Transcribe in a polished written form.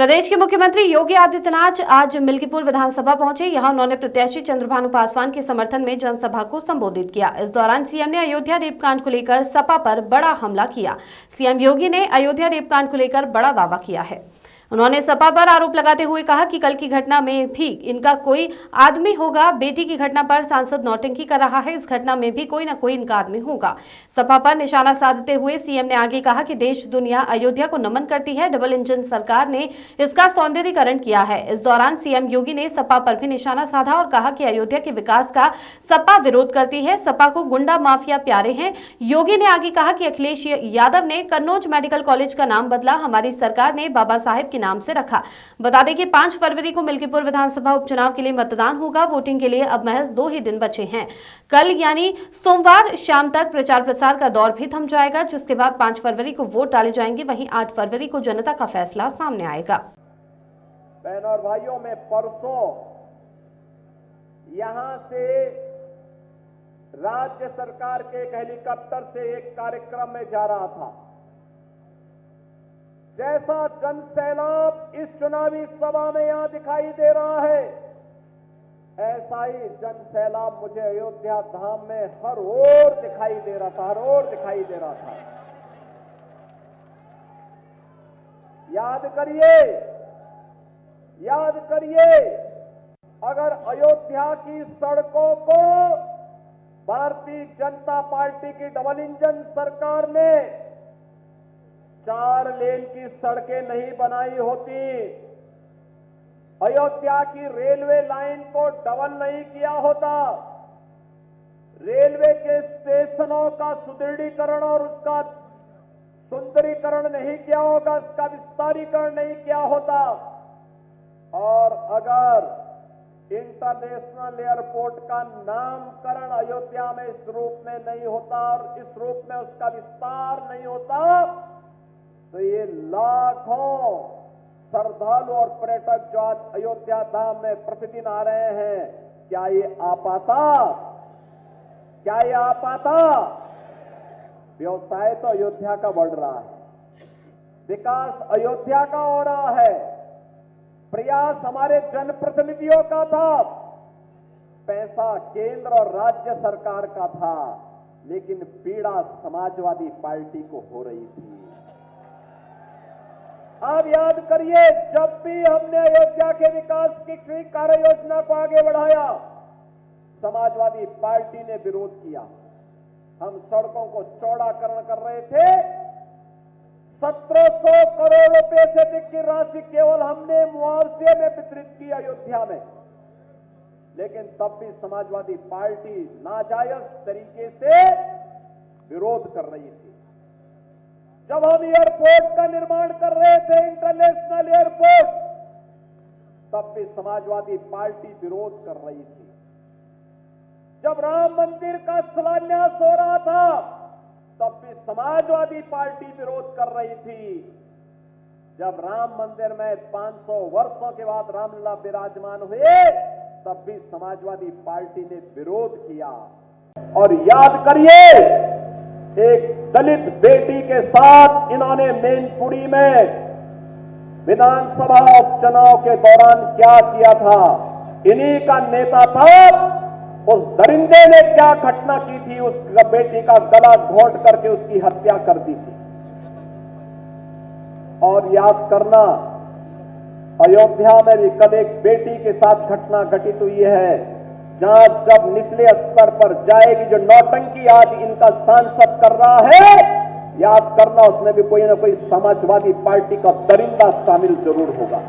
प्रदेश के मुख्यमंत्री योगी आदित्यनाथ आज मिल्कीपुर विधानसभा पहुंचे। यहां उन्होंने प्रत्याशी चंद्रभानु पासवान के समर्थन में जनसभा को संबोधित किया। इस दौरान सीएम ने अयोध्या रेपकांड को लेकर सपा पर बड़ा हमला किया। सीएम योगी ने अयोध्या रेपकांड को लेकर बड़ा दावा किया है। उन्होंने सपा पर आरोप लगाते हुए कहा कि कल की घटना में भी इनका कोई आदमी होगा। बेटी की घटना पर सांसद नौटंकी कर रहा है, इस घटना में भी कोई ना कोई इनका आदमी होगा। सपा पर निशाना साधते हुए सीएम ने आगे कहा कि देश दुनिया अयोध्या को नमन करती है, डबल इंजन सरकार ने इसका सौंदर्यीकरण किया है। इस दौरान सीएम योगी ने सपा पर भी निशाना साधा और कहा कि अयोध्या के विकास का सपा विरोध करती है, सपा को गुंडा माफिया प्यारे हैं। योगी ने आगे कहा कि अखिलेश यादव ने कन्नौज मेडिकल कॉलेज का नाम बदला, हमारी सरकार ने बाबा साहेब के नाम से रखा। बता दें कि 5 फरवरी को मिल्कीपुर विधानसभा उपचुनाव के लिए मतदान होगा। वोटिंग के लिए अब महज 2 ही दिन बचे हैं। कल यानी सोमवार शाम तक प्रचार प्रसार का दौर भी थम जाएगा, जिसके बाद 5 फरवरी को वोट डाले जाएंगे। वहीं 8 फरवरी को जनता का फैसला सामने आएगा। बहन और भाइयों, में परसों यहां से राज्य सरकार के एक हेलीकॉप्टर से एक कार्यक्रम में जा रहा था। जैसा जनसैलाब इस चुनावी सभा में यहां दिखाई दे रहा है, ऐसा ही जनसैलाब मुझे अयोध्या धाम में हर ओर दिखाई दे रहा था, हर ओर दिखाई दे रहा था। याद करिए, अगर अयोध्या की सड़कों को भारतीय जनता पार्टी की डबल इंजन सरकार ने 4 लेन की सड़कें नहीं बनाई होती, अयोध्या की रेलवे लाइन को डबल नहीं किया होता, रेलवे के स्टेशनों का सुदृढ़ीकरण और उसका सुंदरीकरण नहीं किया होगा, उसका विस्तारीकरण नहीं किया होता, और अगर इंटरनेशनल एयरपोर्ट का नामकरण अयोध्या में इस रूप में नहीं होता और इस रूप में उसका विस्तार नहीं होता, तो ये लाखों श्रद्धालु और पर्यटक जो आज अयोध्या धाम में प्रतिदिन आ रहे हैं, क्या ये आ पाता? व्यवसाय तो अयोध्या का बढ़ रहा है, विकास अयोध्या का हो रहा है, प्रयास हमारे जनप्रतिनिधियों का था, पैसा केंद्र और राज्य सरकार का था, लेकिन पीड़ा समाजवादी पार्टी को हो रही थी। आप याद करिए, जब भी हमने अयोध्या के विकास की किसी कार्य योजना को आगे बढ़ाया, समाजवादी पार्टी ने विरोध किया। हम सड़कों को चौड़ाकरण कर रहे थे, 1700 करोड़ रुपए से अधिक की राशि केवल हमने मुआवजे में वितरित की अयोध्या में, लेकिन तब भी समाजवादी पार्टी नाजायज तरीके से विरोध कर रही थी। जब हम एयरपोर्ट का निर्माण कर रहे थे, इंटरनेशनल एयरपोर्ट, तब भी समाजवादी पार्टी विरोध कर रही थी। जब राम मंदिर का शिलान्यास हो रहा था, तब भी समाजवादी पार्टी विरोध कर रही थी। जब राम मंदिर में 500 वर्षों के बाद रामलला विराजमान हुए, तब भी समाजवादी पार्टी ने विरोध किया। और याद करिए, एक दलित बेटी के साथ इन्होंने मैनपुरी में विधानसभा उपचुनाव के दौरान क्या किया था। इन्हीं का नेता था, उस दरिंदे ने क्या घटना की थी, उस बेटी का गला घोंट करके उसकी हत्या कर दी थी। और याद करना, अयोध्या में भी कल एक बेटी के साथ घटना घटित हुई है, जहां जब निचले स्तर पर जाएगी, जो नौटंकी आज इनका सांसद कर रहा है, याद करना उसमें भी कोई ना कोई समाजवादी पार्टी का दरिंदा शामिल जरूर होगा।